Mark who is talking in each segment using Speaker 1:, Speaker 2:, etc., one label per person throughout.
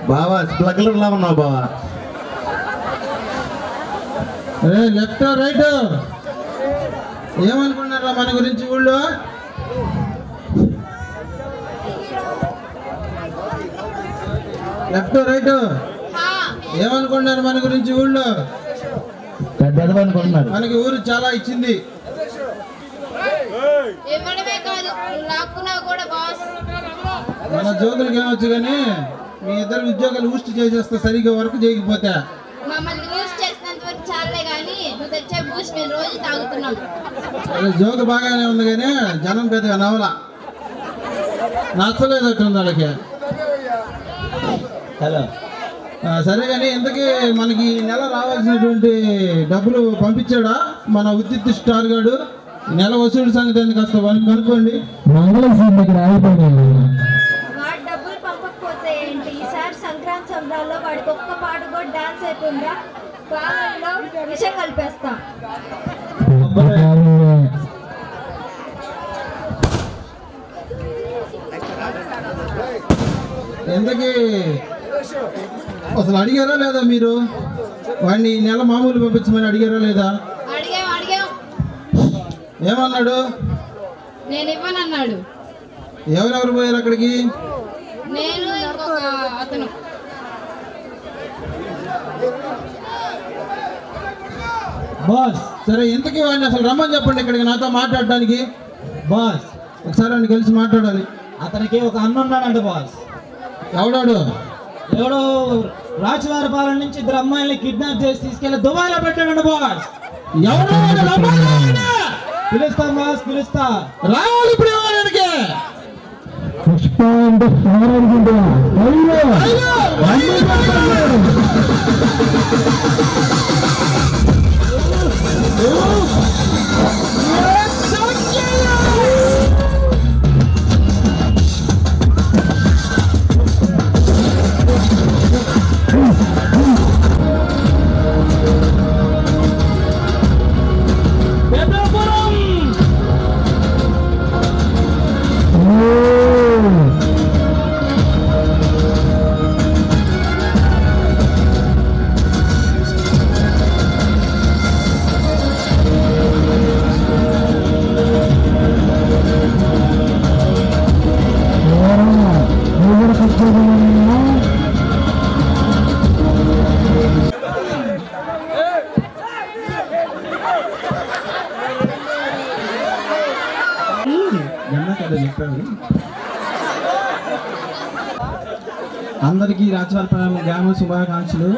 Speaker 1: బావా ప్లగ్లర్లా ఉన్నావు బావా. లెఫ్ట్ రైట్ ఏమనుకున్నారా మన గురించి ఊళ్ళో? లెఫ్ట్ రైట్ ఏమనుకున్నారు మన గురించి ఊళ్ళో? అనుకుంటున్నారు. మనకి ఊరు చాలా ఇచ్చింది. మన జోకులకి ఏమొచ్చు కానీ మీ ఇద్దరు ఉద్యోగాలు ఊస్ట్ చేసేస్తా సరిగ్గా వర్క్ చేయకపోతే. జోకు బాగానే ఉంది కానీ జనం పెద్దగా నవల నచ్చలేదట్టుంది వాళ్ళకి. హలో సరే కానీ ఇంతకీ మనకి నెల రావాల్సినటువంటి డబ్బులు పంపించాడా మన ఉత్తిత్ స్టార్ గారు? నెల వసూలు సంగతి ఎందుకు కాస్త వాళ్ళకి కనుక్కోండి.
Speaker 2: డబ్బులు పంపకపోతే ఏంటి? ఈసారి సంక్రాంతి సంబరాల్లో వాడికి ఒక్క పాట కూడా డాన్స్ అయిపోయిందా? పాలల్లో విషయం కలిపేస్తాం.
Speaker 1: ఎంతకీ అసలు అడిగారా లేదా మీరు? వాడిని ఈ నెల మామూలు పంపించమని అడిగారా లేదా? ఏమన్నాడు?
Speaker 2: నేను ఇవ్వనన్నాడు.
Speaker 1: ఎవరెవరు పోయారు అక్కడికి?
Speaker 2: నేను ఇంకొక అతను.
Speaker 1: బాస్ సరే ఇంతకీ వాడిని అసలు రమ్మని చెప్పండి ఇక్కడికి నాతో మాట్లాడడానికి. బాస్ ఒకసారి వాడిని కలిసి మాట్లాడాలి.
Speaker 3: అతనికి ఒక అన్న ఉన్నాడంట బాస్.
Speaker 1: ఎవడాడు?
Speaker 3: ఎవడో రాజవారిపాలెం నుంచి ఇద్దరు అమ్మాయిల్ని కిడ్నాప్ చేసి తీసుకెళ్లి దుబాయ్లో పెట్టాడంట బాస్.
Speaker 1: ఎవడో
Speaker 3: పిలుస్తా బాస్, పిలుస్తా.
Speaker 1: రావాలి ఇప్పుడు ఎవరికి?
Speaker 4: పుష్ప అంటే
Speaker 1: అందరికీ రాజవారిపాలెం గ్రామ శుభాకాంక్షలు.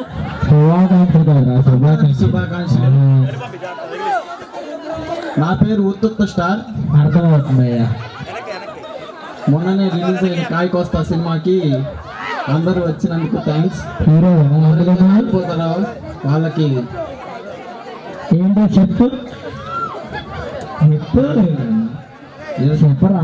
Speaker 1: నా పేరు ఉత్తుత్ స్టార్.
Speaker 4: అర్థమవుతుందయ్యా.
Speaker 1: మొన్ననే రిలీజ్ అయిన కాయ కోస్తా సినిమాకి అందరూ వచ్చినందుకు థ్యాంక్స్. పోతారా వాళ్ళకి
Speaker 4: ఏంటో చెప్పు చెప్పరా?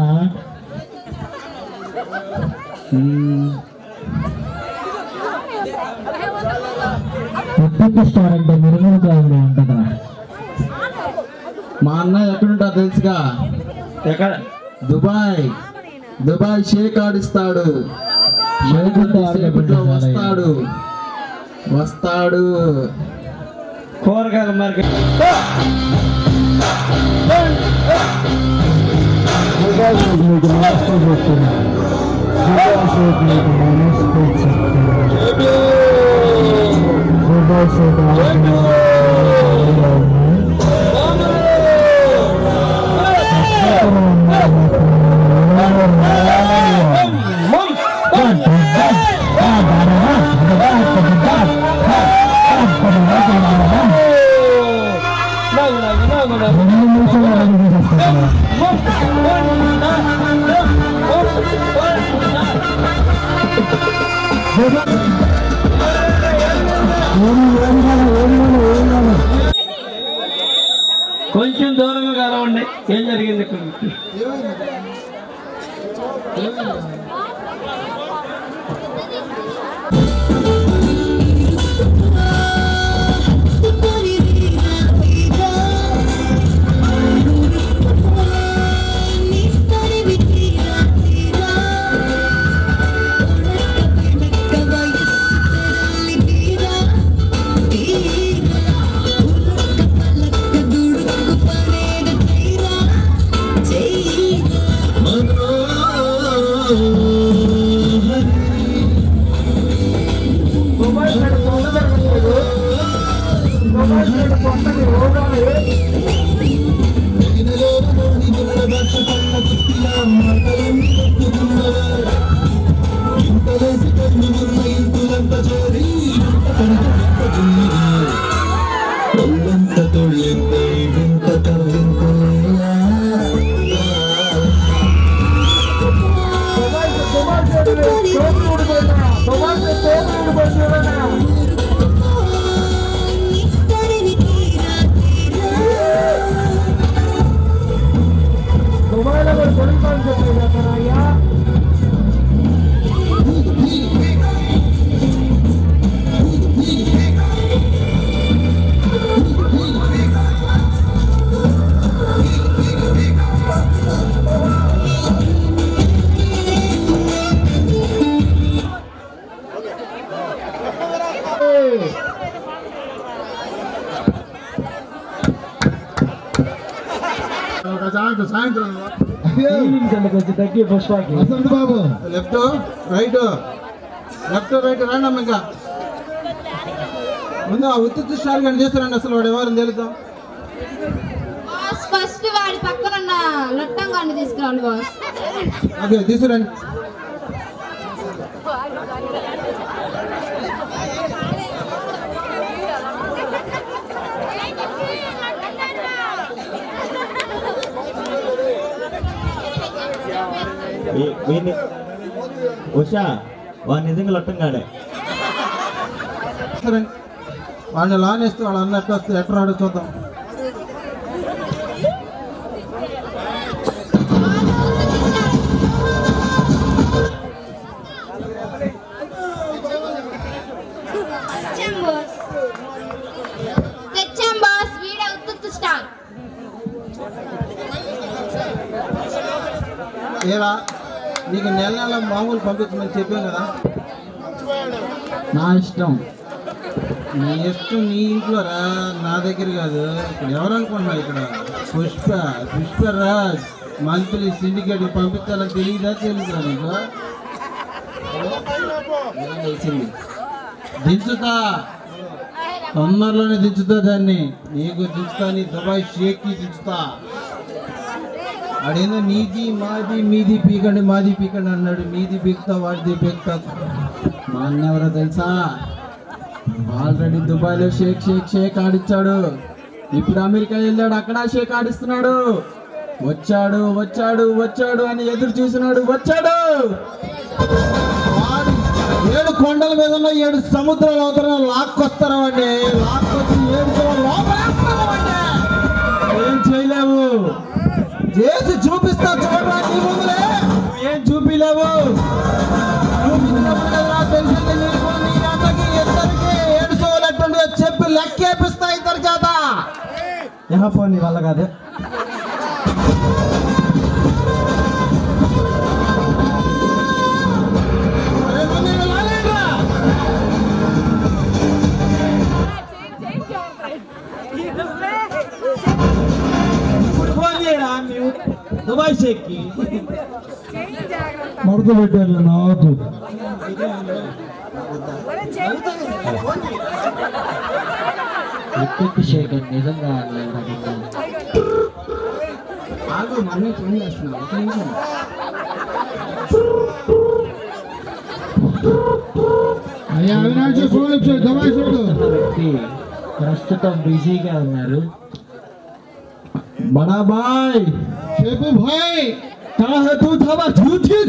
Speaker 4: స్టార్ అంటే మిరుముగా ఉంటుందా?
Speaker 1: మా అన్నయ్య ఎక్కడుంటారు తెలుసుగా?
Speaker 3: ఎక్కడ?
Speaker 1: దుబాయ్. దుబాయ్ షేక్ ఆడిస్తాడు. వస్తాడు
Speaker 3: కూరగాయల మార్కెట్.
Speaker 4: One,
Speaker 5: కొంచెం దూరంగా కలవండి. ఏం జరిగింది ఇక్కడ?
Speaker 1: సాయంత్రం
Speaker 4: కొంచెం తగ్గి పుష్పకి
Speaker 1: వసంత్ బాబు లెఫ్ట్ రైట్ రాండమ్మ. ఇంకా ముందు ఆ ఉత్తి స్టార్ కానీ చేస్తారండి. అసలు వాడు ఎవరిని తెలుద్దాం.
Speaker 2: ఫస్ట్ వాడి పక్కన ఉన్న లట్టంగాన్ని తీసుకురావాలి బాస్.
Speaker 1: ఓకే తీసుకురండి.
Speaker 5: ఉషా వాడు నిజంగా లొట్టంగాడే.
Speaker 1: వాడిని లానేస్తే వాడు అన్నట్టు వస్తే ఎక్కడ రాడో చూద్దాం.
Speaker 2: తెచ్చాం బాస్. వీడే ఉత్తు స్టార్.
Speaker 1: ఏరా నీకు నెల నెల మామూలు పంపించమని చెప్పాం కదా.
Speaker 4: నా ఇష్టం.
Speaker 1: నీ ఇష్టం నీ ఇంట్లో రా, నా దగ్గర కాదు. ఇక్కడ ఎవరు అనుకుంటున్నావు? ఇక్కడ పుష్పరాజ్ మంత్లీ సిండికేట్ పంపించాలని తెలియదా? తెలియదురా నీకు? దించుతా, తొందరలోనే దించుతా దాన్ని. నీకు దించుతా, నీ దుబాయ్ షేక్కి దించుతా. అడేందో నీది మాది మీది పీకండి మాది పీకండి అన్నాడు. మీది పీకుతా వాడిది పీకుతా. మా అన్న ఎవరో తెలుసా? ఆల్రెడీ దుబాయ్లో షేక్ ఆడిచ్చాడు. ఇప్పుడు అమెరికా వెళ్ళాడు, అక్కడ షేక్ ఆడిస్తున్నాడు. వచ్చాడు అని ఎదురు చూసినాడు. వచ్చాడు. 7 కొండల మీద ఉన్న 7 సముద్రాల అవతల లాక్కొస్తారా అండి. లాక్కొచ్చి 7 లోపల ఏం చేయలేవు. చేసి చూపిస్తా చూడరా. నీ ముందులే ఏం చూపిలేవు. తెలిసింది నీకు. నీ అన్నకి ఇద్దరికి 7 సోలెట్టుండే చెప్పి లెక్కేపిస్తా ఇద్దరు చేత. పోనీ వల్ల కాదు.
Speaker 3: ఇప్పుడు ఫోన్ చేయరా దుబాయ్ షేక్కి.
Speaker 4: మడత పెట్టారు నాకు. ఎక్కడి షేక్ నిజంగా
Speaker 1: ఆగు, మమ్మీ ఫోన్ చేస్తున్నావు. ఒక నిమిషం. అయ్యా అవినాష్ ఫోన్ వచ్చాడు. దుబాయ్ చూడు.
Speaker 4: వ్యక్తి ప్రస్తుతం బిజీగా ఉన్నారు.
Speaker 1: बड़ा भाई शेबू भाई कहाँ है तू? था झूठी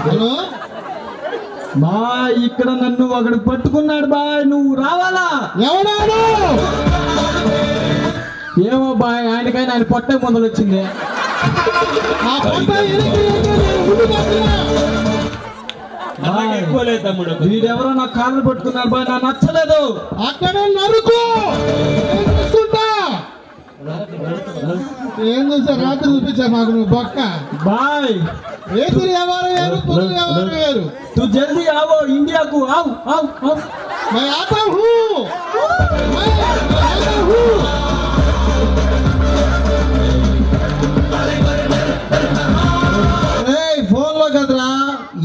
Speaker 3: హలో
Speaker 4: బా ఇక్కడ నన్ను ఒకడు పట్టుకున్నాడు బాయ్, నువ్వు రావాలా?
Speaker 3: ఎవడాడు?
Speaker 1: ఏమో బాయ్, ఆయనకైనా ఆయన పొట్ట ముందలు వచ్చింది.
Speaker 3: ఆ పొట్ట ఎనికి ఉండు కాదురా.
Speaker 5: అలాగే ఎక్కువ లేదు తమ్ముడు.
Speaker 4: వీడెవరో నా కాళ్ళు పట్టుకున్నాడు బాయ్, నాకు నచ్చలేదు.
Speaker 3: అక్కడే నరుకు. నేను చూస్తుంటా. ఏం చూసా? రాత్రి చూపించా మాకు నువ్వు బొక్క.
Speaker 4: బాయ్
Speaker 3: రేతులు ఎవరు వేరు, పురులు ఎవరు వేరు.
Speaker 4: तू जल्दी आओ इंडिया को, आओ आओ आओ।
Speaker 3: मैं आता हूँ, मैं आता हूँ।
Speaker 1: ఫోన్ లో కదరా,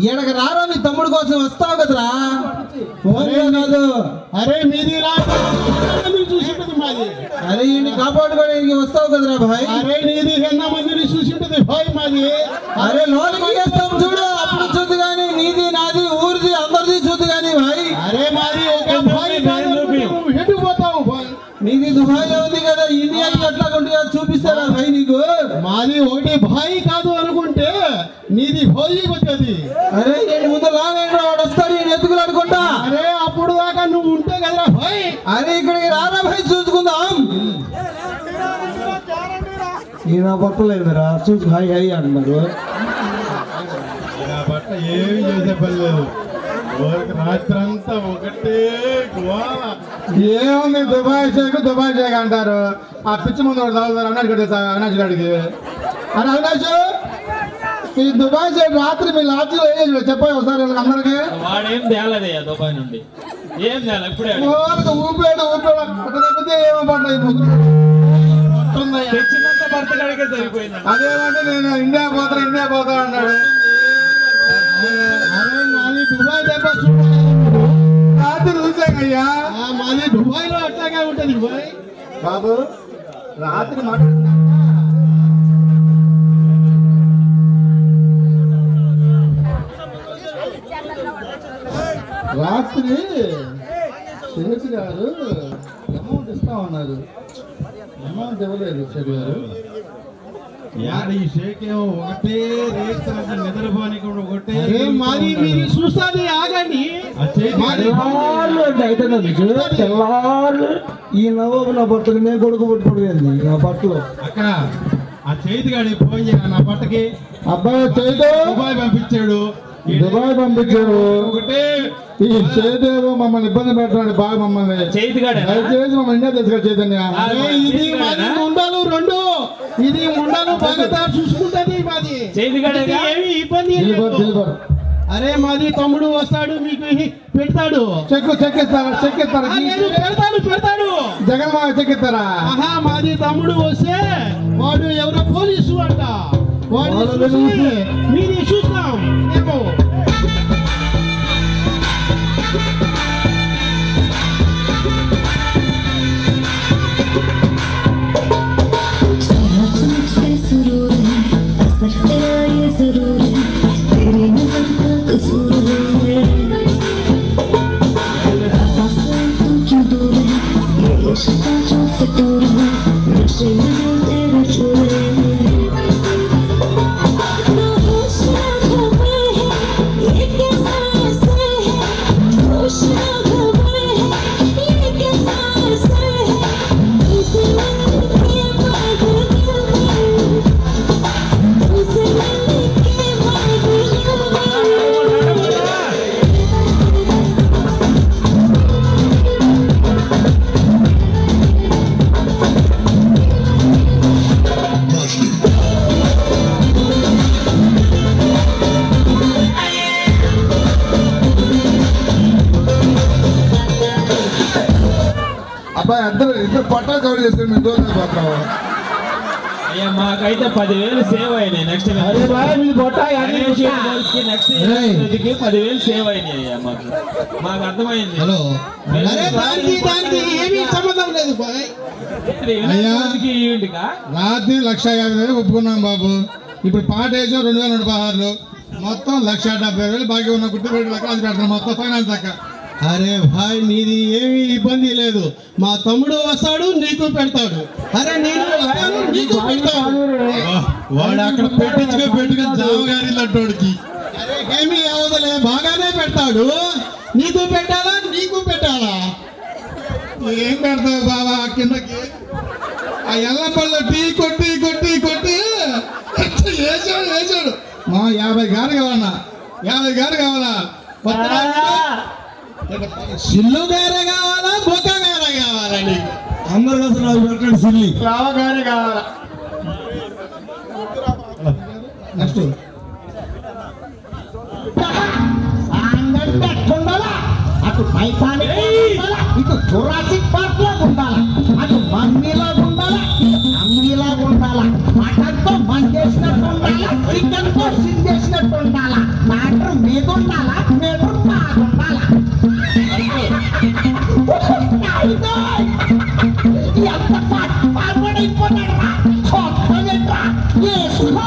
Speaker 1: ఈడకి రారా నీ తమ్ముడు కోసం వస్తావు కదరా, ఫోన్ లో కాదు.
Speaker 3: అరే మీది రాత్రి చూసింటది మాది.
Speaker 1: అరే ఈయన కాపాడుకోవడానికి వస్తావు కదరా భాయ్.
Speaker 3: అరే నీది ఎన్న మందిని చూసింటది భాయ్ మాది.
Speaker 1: అరే లోనికి వేస్తాం చూడు, అప్పుడు చూద్దు కానీ నీది నాది ఊరిది అందరిది చూద్దు కానీ భాయ్.
Speaker 3: అరే మాది ఒక భాయ్ హెడ్డు పోతావు భాయ్.
Speaker 1: నీది దుబాయ్ ఉంది కదా, ఇండియాకి ఎట్లా ఉంటుందో చూపిస్తారా భాయ్ నీకు?
Speaker 3: మాది ఒకటి భాయ్ కాదు అనుకుంటే నీది భోజీ వచ్చేది.
Speaker 1: అరే నేను ముందు లాగండి, వాడు వస్తాడు ఈయన ఎత్తుకులు అనుకుంటా.
Speaker 3: అరే అప్పుడు దాకా నువ్వు ఉంటే కదరా భాయ్.
Speaker 1: అరే ఇక్కడికి రారా భాయ్, చూసుకుందాం.
Speaker 4: ఈయన పట్టలేదురా, చూసి హాయ్ హాయ్ అంటున్నారు.
Speaker 3: బట్ట ఏమి చేసే పని లేదు. రాత్రంతా ఒకటే గోల.
Speaker 1: ఏముంది దుబాయ్ షేక్ అంటారు. ఆ పిచ్చి ముందు అవినాష్ గారికి. అరే అవినాష్, ఈ దుబాయ్ షేక్ రాత్రి మీ లాడ్జిలో చెప్పాయి ఒకసారి అందరికి.
Speaker 5: వాడేం తేలదయ్యా దుబాయ్ నుండి, ఏం తేల. ఇప్పుడే
Speaker 1: ఊపాడు తప్పితే ఏమో పడ్డాయి.
Speaker 5: తెచ్చినంత భర్త కాడికే సరిపోయింది.
Speaker 1: అదేమంటే నేను ఇండియా పోతా అన్నాడు.
Speaker 3: అరే నాది దుబాయ్ దెబ్బ
Speaker 1: రాత్రి చూసాకయ్యా.
Speaker 3: మాది దుబాయ్ లో అట్లాగే ఉంటది భాయ్.
Speaker 1: బాబు రాత్రి రాత్రి శేష్ గారు అమౌంట్ ఇస్తా ఉన్నారు, అమౌంట్ ఇవ్వలేదు శేష్ గారు.
Speaker 3: ఈ షేక్ ఏమో ఒకటే రేట్ నిద్రపోని కూడా ఒకటే. అరే మాది మీరు చూస్తాది ఆగండి.
Speaker 4: తెల్లార్లు అంటే అయితే తెల్లార్లు ఈ నవ్వు నా బట్టలు నేను కొడుకు పట్టుకోలేదు నా బట్టలు.
Speaker 3: అక్కడ ఆ చేతిగాడి ఫోన్ చేయాలి నా బట్టకి.
Speaker 1: అబ్బాయి చేదు
Speaker 3: దుబాయ్ పంపించాడు. ఒకటే
Speaker 1: ఈ చేదేవో మమ్మల్ని ఇబ్బంది పెట్టాడు బాగా, మమ్మల్ని
Speaker 5: చేతిగాడే
Speaker 1: దయచేసి మమ్మల్ని ఇండియా తీసుకొని చైతన్య.
Speaker 3: ఇది మాది ముండాలు రెండు, ఇది ముండాలు బాగా చూసుకుంటది మాది.
Speaker 5: చేతిగాడే
Speaker 3: ఏమి ఇబ్బంది లేదు. అరే మాది తమ్ముడు వస్తాడు మీకు పెడతాడు.
Speaker 1: చెక్ ఇస్తారా?
Speaker 3: పెడతాడు
Speaker 1: జగన్మోహన్ చెక్ ఇస్తారా?
Speaker 3: ఆహా మాది తమ్ముడు వస్తే వాడు ఎవరో పోలీసు అంట, వాడు మీది చూస్తాం ఏమో.
Speaker 1: అబ్బాయి ఇద్దరు పట్టాలు కవర్ చేసుకుని మేము దూరం పోతాము.
Speaker 5: అయ్యా మాకైతే 10,000 సేవ్ అయినాయి. నెక్స్ట్ నెక్స్ట్ 10,000 సేవ్ అయినాయి అయ్యా. మాకు అర్థమైంది.
Speaker 3: హలో దానికి ఏమీ సంబంధం లేదు బాయ్.
Speaker 5: ఈవెంట్గా
Speaker 1: రాత్రి 150,000 ఒప్పుకున్నాం బాబు. ఇప్పుడు పాట వేసాం 2,116 మొత్తం 170,000 బాకీ ఉన్న గుర్తుపెట్టి లెక్క పెడతాం మొత్తం ఫైనాన్స్ లెక్క.
Speaker 3: అరే భాయ్ నీది ఏమీ ఇబ్బంది లేదు, మా తమ్ముడు వస్తాడు నీకు పెడతాడు. అరే నేను వస్తాను
Speaker 6: వాడు అక్కడ పెట్టుకుని జామగారి లాంటోడికి
Speaker 3: అరే ఏమీ అవదలే, బాగానే పెడతాడు. నీకు పెట్టాలా నీకు పెట్టాలా?
Speaker 6: ఏం పెడతావు బాబా కిందకి? ఆ ఎల్లపల్లి టీ కొట్టి కొట్టి కొట్టి వేసాడు. మా 50 గారు కావాలన్నా, 50 గారు కావాలా?
Speaker 3: సిల్లు గారే కావాలా బొక్క గారే కావాలా నీకు?
Speaker 4: అందరు కలిసి నాకు పెట్టండి సిల్లి.
Speaker 3: రావగానే కావాలా? నెక్స్ట్
Speaker 7: అటు టైటానిక్ ఉండాలా, ఇటు జురాసిక్ పార్క్ లాగా ఉండాలా, అటు మమ్మీలాగా ఉండాలా, ఇటు అమ్మీలాగా ఉండాలా, మటన్తో మంచేసినట్టు ఉండాలా, చికెన్తో సిందేసినట్టు ఉండాలా, మ్యాటర్ మీద ఉండాలా, మేటర్ బాగుండాలా. ఎంత పాల్పడైపోతాడు రా, చూడరా వేసుకో.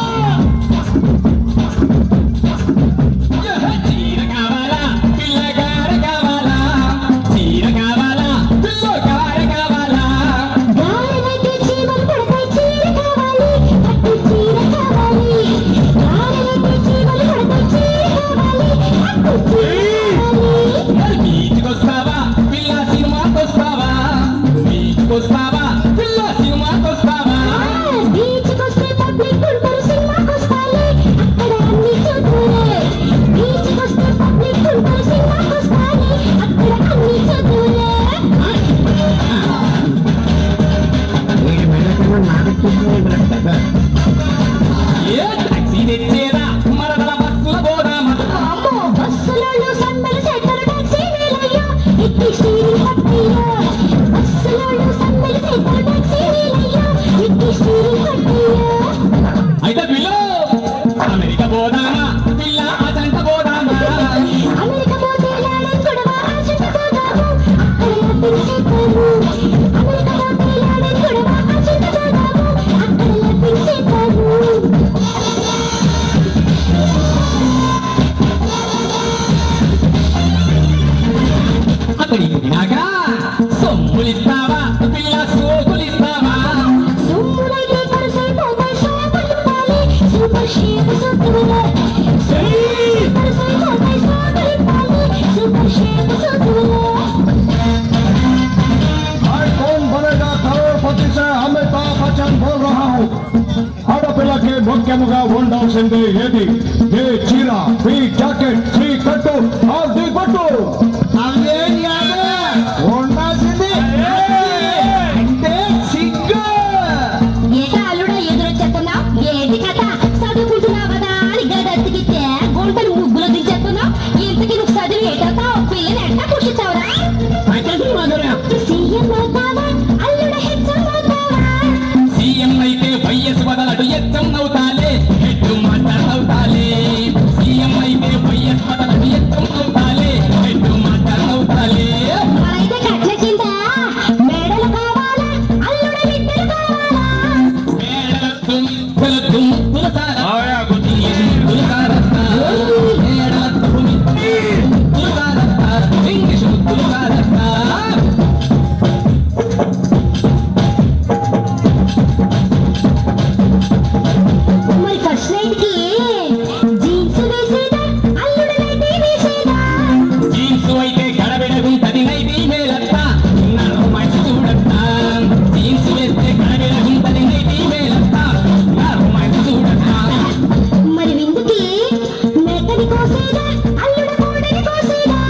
Speaker 4: ఆడపిల్లకి ముఖ్యముగా ఉండాల్సింది ఏది? ఏ చీర, ఫ్రీ జాకెట్, ఫ్రీ కట్టు, ఆది పట్టు.
Speaker 7: అవేం కాదు, ఉండాల్సింది అంటే సిగ్గు.
Speaker 2: ఏటా అల్లుడా ఎదురొచ్చేస్తున్నా? ఏంటి కథ? చదువుకుంటున్నావు కదా అని గదెత్తికితే గుంటలు ముగ్గులు దించేస్తున్నావు. ఇంతకి నువ్వు చదివి ఏటవుతావు? పిల్లని ఎట్టా పుట్టించావురా? సీఎం అవుతావా అల్లుడ హెచ్చం అవుతావా?
Speaker 5: సీఎం అయితే వైఎస్ బదలడు ఎచ్చం అవుతాలే, హెడ్డు మాట్లాడవుతాలే. సీఎం అయితే వైఎస్ బదలడు ఎచ్చం అవుతాలే, హెడ్డు మాట్లాడవుతాలే.
Speaker 2: మరైతే కట్ల కింద మేడలు కావాలా అల్లుడ మిద్దెలు కావాలా?
Speaker 5: మేడలద్దు మిద్దెలద్దు ముద్దుల సారా ఇంగ్లీష్ సారస్తా. మేడలద్దు ముద్దుల సారస్తా, ఇంగ్లీష్ ముద్దుల సారస్తా.
Speaker 2: మరి ఫస్ట్ నైట్ కి జీన్స్ వేసేదా అల్లుడ నైటీ వేసేదా?
Speaker 5: జీన్స్ అయితే గడబిడగుంటది నైటీ మేలత్తా, నన్ను మంచి చూడత్తా. జీన్స్ వేస్తే గడబిడగుంటది నైటీ మేలత్తా, నన్ను మంచి చూడత్తా.
Speaker 2: మరి విందుకి మేకని కోసేదా అల్లుడ కోడిని కోసేదా?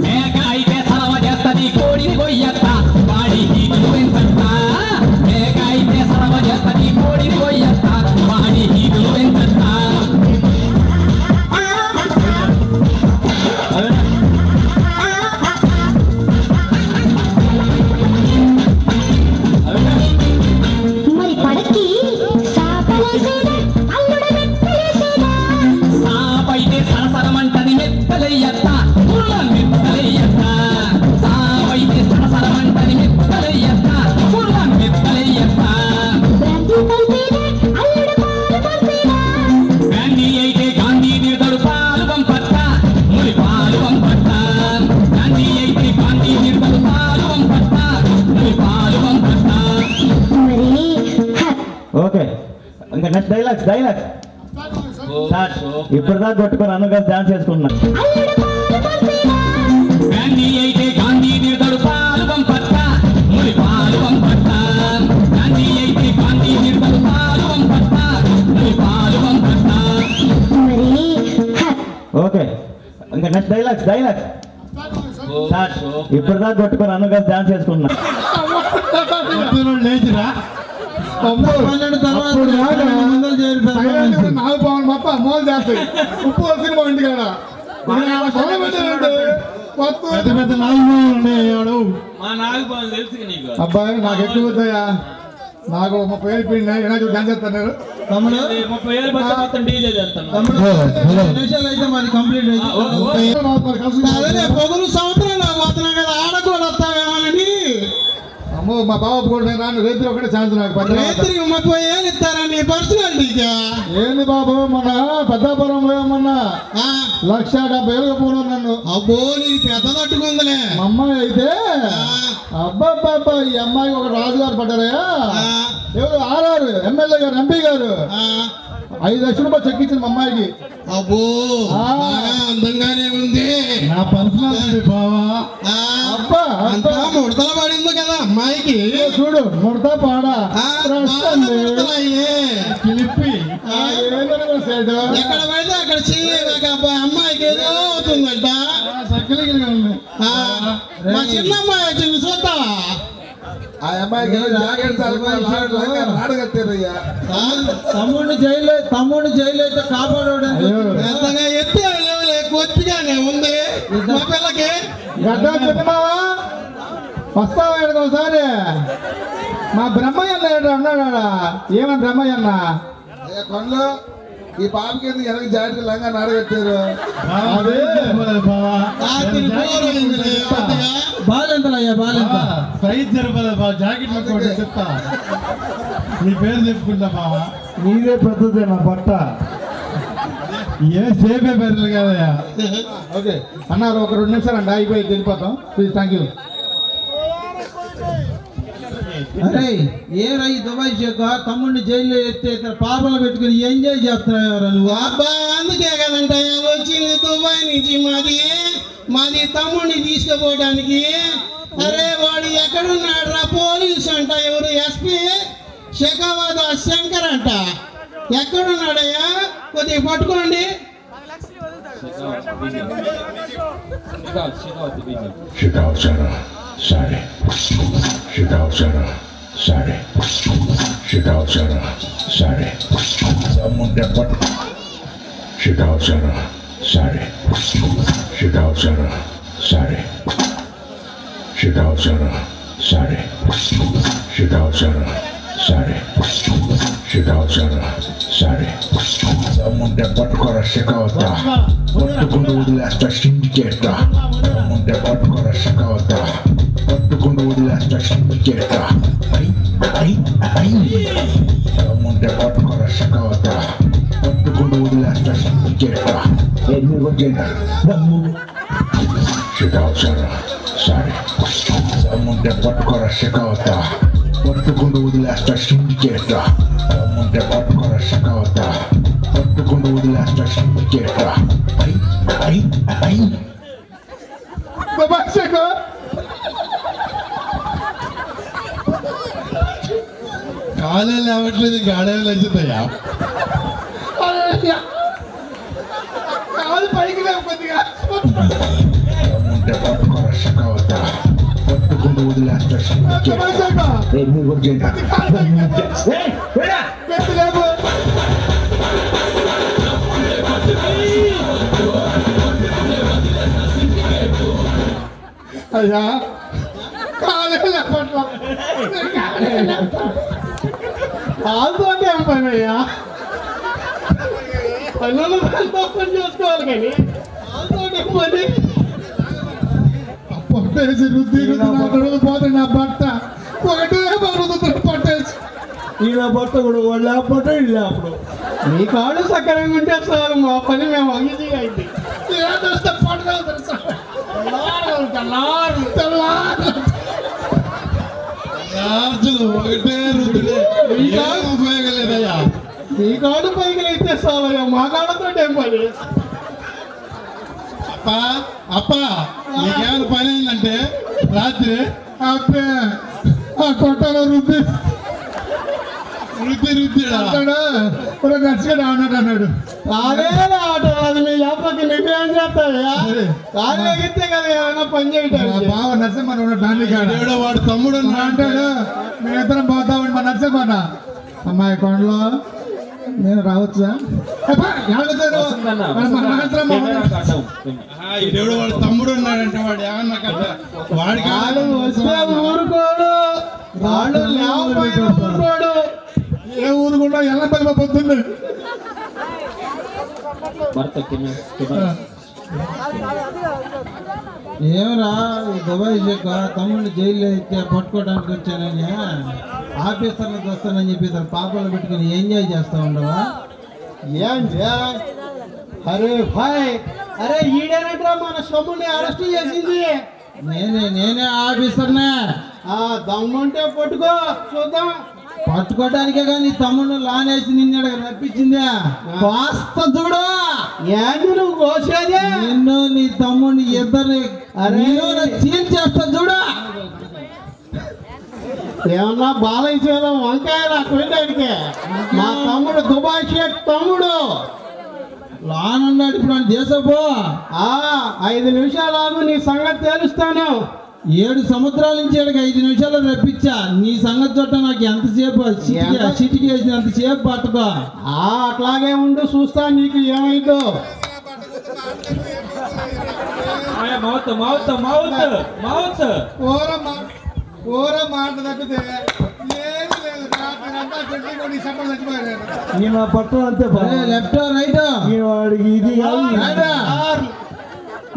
Speaker 5: మేక అయితే సలవ చేస్తది కోడిని కొయ్యత్తా, వాడి హీటులు పెంచత్తా. మేక అయితే సలవ చేస్తది కోడిని కొయ్యత్తా, వాడి హీటులు పెంచత్తా.
Speaker 2: మరి పడకి సాపలేసేదా అల్లుడ మెత్తలేసేదా?
Speaker 5: సాపైతే సరసరమంటది మెత్తలయ్యత్తా, పుల్ల మెత్తలయ్యత్తా. సాపైతే సరసరమంటది మెత్తలయ్యత్తా, పుల్ల మెత్తలయ్యత్తా.
Speaker 2: బ్రాంతి కలిపేదా అల్లుడ పాలు పంపేదా?
Speaker 5: గాంధీ అయితే గాంధీ నిర్దడు పాలు పంపత్తా, మురి పాలు పంపత్తా. గాంధీ అయితే గాంధీ నిర్దడు పాలు పంపత్తా, మురి పాలు పంపత్తా.
Speaker 2: మరి
Speaker 4: ఓకే ఇంకా నెక్స్ట్ డైలాగ్స్ ఇప్పటిదాకా కొట్టుకొని అన్నగారు డాన్స్ చేసుకుంటున్నా.
Speaker 5: గాంధీ అయితే గాంధీ నిర్దడు పాలు పంపట్ట ముడి పాలు పంపట్ట గాంధీ అయితే గాంధీ నిర్దడు పాలు పంపట్ట ముడి పాలు పంపట్ట.
Speaker 4: ఓకే ఇంకా నెక్స్ట్ డైలాగ్స్ ఇప్పటిదాకా కొట్టుకొని అన్నగారు డాన్స్ చేసుకుంటున్నా.
Speaker 3: లేచిరా నాకు పవన్ మొత్తం అమ్మోలు చేస్తాయి ఉప్పు సినిమా ఇంటి కాడ పెద్ద పెద్ద నాలుగు ఉన్నాయి. అబ్బాయి నాకు ఎక్కువ వద్దాయా, నాకు 30 ఏళ్ళు పిండి ఏనాడు డాన్స్ చేస్తాను నేను. పొగలు సంవత్సరాలు పోతున్నాం కదా, ఆడ కూడా వస్తావేమోనని. అమ్మో మా బాబు కూడా నేను రాను, రైతులు ఒకటే ఛాన్స్ నాకు. రైతులకి 30 ఏళ్ళు ఇస్తారా నీ పర్సనాలిటీగా? ఏంది బాబు మొన్న పెద్దాపురం మొన్న 1,70,000 పోను నన్ను. అబ్బో నీకు పెద్ద తట్టుకుందిలే. మా అమ్మాయి అయితే అబ్బాబ్బా ఈ అమ్మాయికి ఒక రాజుగారు పడ్డారయ్యా, ఎవరు ఆర్ఆర్ ఎమ్మెల్యే గారు ఎంపీ గారు 5 లక్షల రూపాయలు చెక్ ఇచ్చింది మా అమ్మాయికి. అబ్బో అందంగానే ఉంది నా పర్సనాలిటీ బావా. అబ్బా అంతా ముడతల పడింది కదా అమ్మాయికి, చూడు ముడత పాడా పిలిపి ఎక్కడ పడితే అక్కడ చెయ్యి అమ్మాయికి ఏదో అవుతుందంట. మా చిన్న అమ్మాయి వచ్చింది చూస్తావా? ఆ అమ్మాయికి తమ్ముడిని జైలు అయితే కాపాడు ఎత్తే కొద్దిగానే ఉంది మా పిల్లకి. గడ్డ చెప్పినావా వస్తావా ఒకసారి? మా బ్రహ్మయ్య అన్నాడా? ఏమన్నా బ్రహ్మయ్య అన్న కొండలో ఈ పాపకి వెనక జాకెట్ లంగా నాడగట్టారు. బాలెంతలయ్యా బాలెంత సైజ్ జరపదా బావ, జాకెట్ చెప్తా నీ పేరు చెప్పుకుంటా బావా. నీదే పెద్దదే నా బట్ట, ఏ సేపే పేర్లు కదయ్యా. ఓకే అన్నారు, ఒక 2 నిమిషాలు అండి అయిపోయి వెళ్ళిపోతాం. Please thank you.
Speaker 1: అరే ఏ రై దుబాయ్ షేక్ తమ్ముడిని జైల్లో ఎత్తే పాపలు పెట్టుకుని ఎంజాయ్ చేస్తున్నావు నువ్వు?
Speaker 3: అబ్బా అందుకే కదంట వచ్చింది దుబాయ్ నుంచి మాది తమ్ముడిని తీసుకుపోవడానికి. అరే వాడు ఎక్కడున్నాడు రా? పోలీసు అంట, ఎవరు ఎస్పీ శేఖాబాద్ శంకర్ అంట. ఎక్కడున్నాడయ్యా? కొద్దిగా పట్టుకోండి.
Speaker 8: ముందే పట్టుకోర శిఖవత పట్టుకుంటూ వదిలేస్తా సిండికేట. ముందే పట్టుకోర శిఖవత పట్టుకుంటూ వదిలేస్తా సిండికేట. ముందే పట్టుకోర శిఖవత పట్టుకుంటూ వదిలేస్తా సిండికేట. ముందే పట్టుకోర శిఖవత పట్టుకుంటూ వదిలేస్తా సిండికేట. ముందే పట్టుకోర శిఖవత పట్టుకుంటూ వదిలేస్తా సిండికేట.
Speaker 3: కాలే లేవట్లేదు, ఇంకా ఆడేళ్ళు వచ్చిందయ్యా. కాలు పైకి లేవు కొద్దిగా.
Speaker 8: ముందే పట్టుకోర శిఖవత పట్టుకుంటూ వదిలేస్తా సిండికేట.
Speaker 3: అయ్యా కాలుతోనే అమ్మాయ్యా, పనులు పని చేసుకోవాలి కానీ కాలుతోనే పని. పొట్టేసి రుద్ది రుద్ది పోతుంది నా బట్ట ఒకటే రుద్దుతుంది పొట్టేసి.
Speaker 4: ఈయన బట్ట కూడా వాళ్ళు లేకపోతే ఇది అప్పుడు
Speaker 3: నీ కాళ్ళు సక్రమంగా ఉంటే సార్ మా పని మేము అంగీజీ అయింది. ఏదొస్తే పట్టుకెళ్తారు సార్. ఒకటే రుద్దుడే ఉపయోగం లేదయ్యా. నీ కాడు పైకి అయితే చాలయ్యా మా కాళ్ళతో ఏం పని
Speaker 6: అప్ప నీకేమైనా పని అయిందంటే రాత్రి అప్పే ఆ కొట్టలో రుద్ది నచ్చగా అన్నాడు అన్నాడు
Speaker 3: అదే ఆట అది మీ అప్పకి నువ్వేం చేస్తావా కాళ్ళు ఎగితే కదా ఏమైనా పని చేయటం
Speaker 6: బావ నరసింహన్ ఉన్నాడు వాడు తమ్ముడు అంటాడు మేమిద్దరం పోతామని మా నరసింహన్న అమ్మాయి కొండలో నేను రావచ్చా దేవుడు వాడు తమ్ముడు ఉన్నాడంటే వాడు ఏమన్నా కదా వాడికి
Speaker 3: వస్తే ఊరుకోడు వాళ్ళు ఊరుకోడు
Speaker 6: ఏ ఊరుకుండా ఎల్లపల్లి పొద్దుంది
Speaker 1: ఏమరా దుబాయ్ చెక్క తమ్ముడిని జైల్లో ఎత్తే పట్టుకోవడానికి వచ్చానని ఆఫీసర్లకు వస్తానని చెప్పి ఇద్దరు పాపలు పెట్టుకుని ఎంజాయ్ చేస్తా ఉండవా?
Speaker 3: ఏంటి అరే భాయ్ అరే ఈడేనట్రా మన సొమ్ముని అరెస్ట్ చేసింది
Speaker 1: నేనే ఆఫీసర్నే.
Speaker 3: దమ్ముంటే పట్టుకో చూద్దాం.
Speaker 1: పట్టుకోవడానికే కానీ తమ్ముడు లానేసి నిన్న రప్పించిందే. కాస్త చూడు
Speaker 3: ఏంటి నువ్వు కోసేదే
Speaker 1: నిన్ను నీ తమ్ముడిని ఇద్దరిని చేస్తా చూడు.
Speaker 3: ఏమన్నా బాలయ్య చేయడం వంకాయలు అక్కడికి మా తమ్ముడు దుబాయ్ షేక్ తమ్ముడు
Speaker 1: లానున్నాడు. ఇప్పుడు అని దేశపో
Speaker 3: 5 నిమిషాలు ఆగు నీ సంగతి తేలుస్తాను.
Speaker 1: 7 సంవత్సరాల నుంచి 5 నిమిషాలు రప్పించా. నీ సంగతి చుట్ట నాకు ఎంతసేపు సిటీకి వేసినంతసేపు పట్టుకో.
Speaker 3: అట్లాగే ఉండు చూస్తా నీకు ఏమైందో.
Speaker 6: ఓర మాట తప్పితే ఏది లేదు. రాత్రంతా చెట్లు కొన్ని సప్పలు చచ్చిపోయారు.
Speaker 4: నా పట్టు అంతే
Speaker 1: లెఫ్ట్ రైట్
Speaker 4: వాడికి ఇది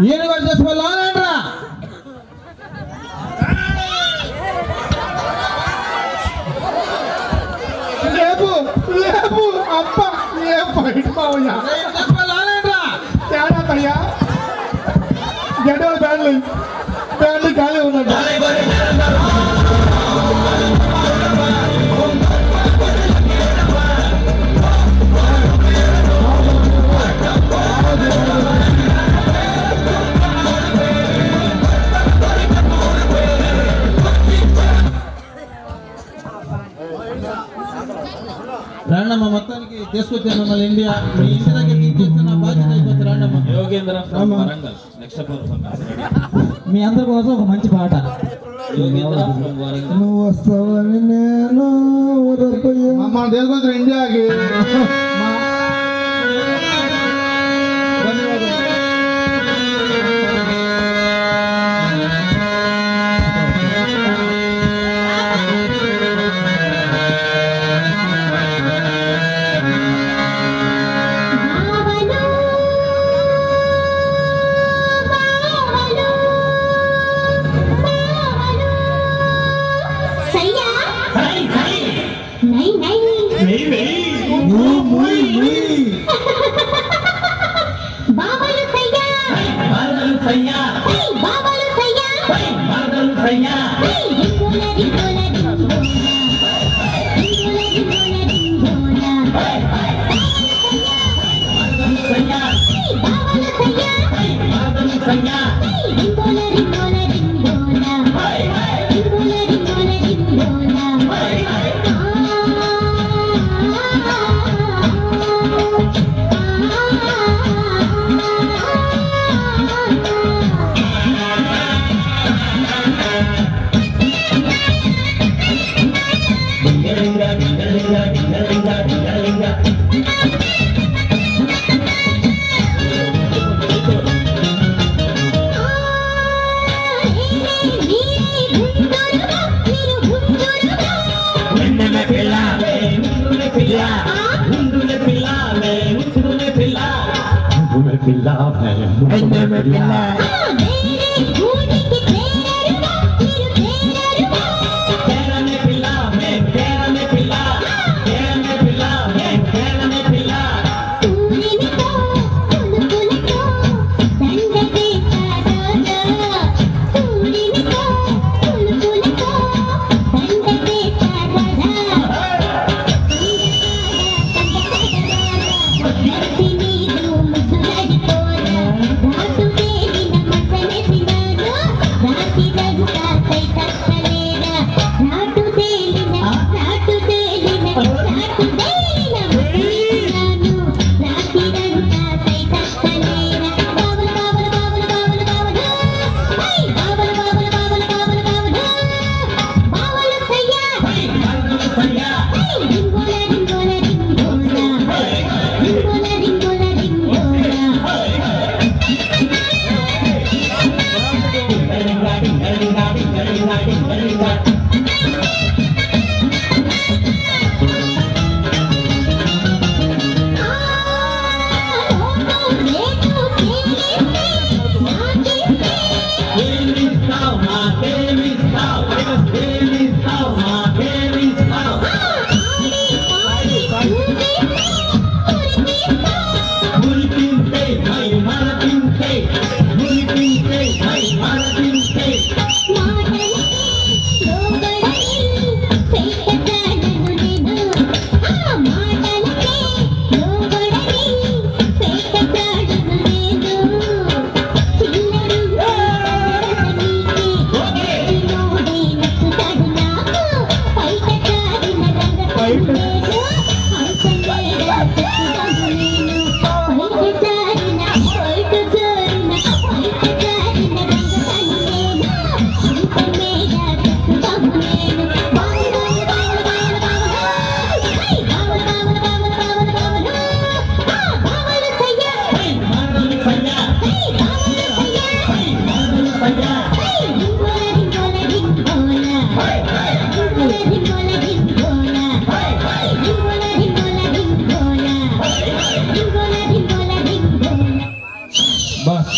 Speaker 1: ఈయన కూడా చేసుకోవాలంట్రా.
Speaker 3: లేపు లేపు అప్ప ఏ బయట బావయ్యా తేడా తయ్యా గడ్డలు బ్యాడ్లు ఖాళీ ఉన్నాడు.
Speaker 1: రాండమ్మ మొత్తానికి తీసుకొచ్చాను మమ్మల్ని ఇండియా. మీ ఇంటి దగ్గర తీసుకొస్తే నా బాధ్యత అయిపోతుంది. రాండమ్మ.
Speaker 4: మీ అందరి కోసం ఒక మంచి పాట. నువ్వు వస్తావని నేను
Speaker 3: మన దేశం ఇండియాకి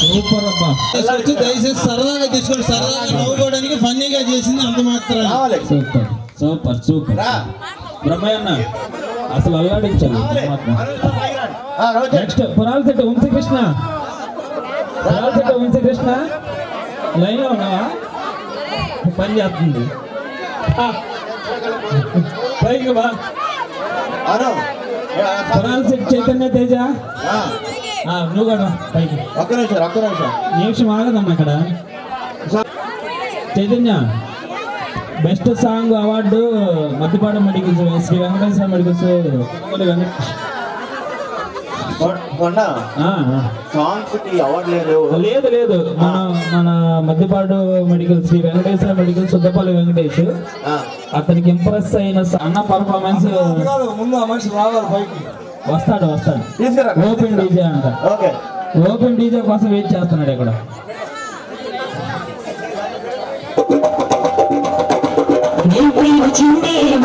Speaker 1: సూపర్ అబ్బా. దయచేసి సరదాగా తీసుకోండి, సరదాగా నవ్వుకోవడానికి ఫన్నీగా చేసింది అంత మాత్రం.
Speaker 4: సూపర్ సూపర్ సూపర్ బ్రహ్మయ్య అన్న అసలు అల్లాడించాలి. నెక్స్ట్ పురాలశెట్టి వంశీకృష్ణ, పురాలశెట్టి వంశీకృష్ణ లైన్ లో ఉన్నావా? పని చేస్తుంది పైకి బా. పురాలశెట్టి చైతన్య తేజ నువ్వు కూడా పైకి.
Speaker 3: ఒక్క నిమిషం
Speaker 4: నిమిషం ఆగదమ్మా ఇక్కడ. Chaitanya best song award Maddipadu medicals, Shri Venkateswara medicals లేదు లేదు మన మద్దిపాడు మెడికల్ శ్రీ వెంకటేశ్వర మెడికల్ సుద్దపల్లి వెంకటేష్ అతనికి ఇంప్రెస్ అయిన అన్న పర్ఫార్మెన్స్
Speaker 3: ముందు ఆ మనిషి రావాలి పైకి.
Speaker 4: వస్తాడు ఓపెన్ డీజే అంట. ఓపెన్ డీజే కోసం వెయిట్ చేస్తున్నాడు ఇక్కడ.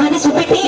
Speaker 9: మనసు పెట్టి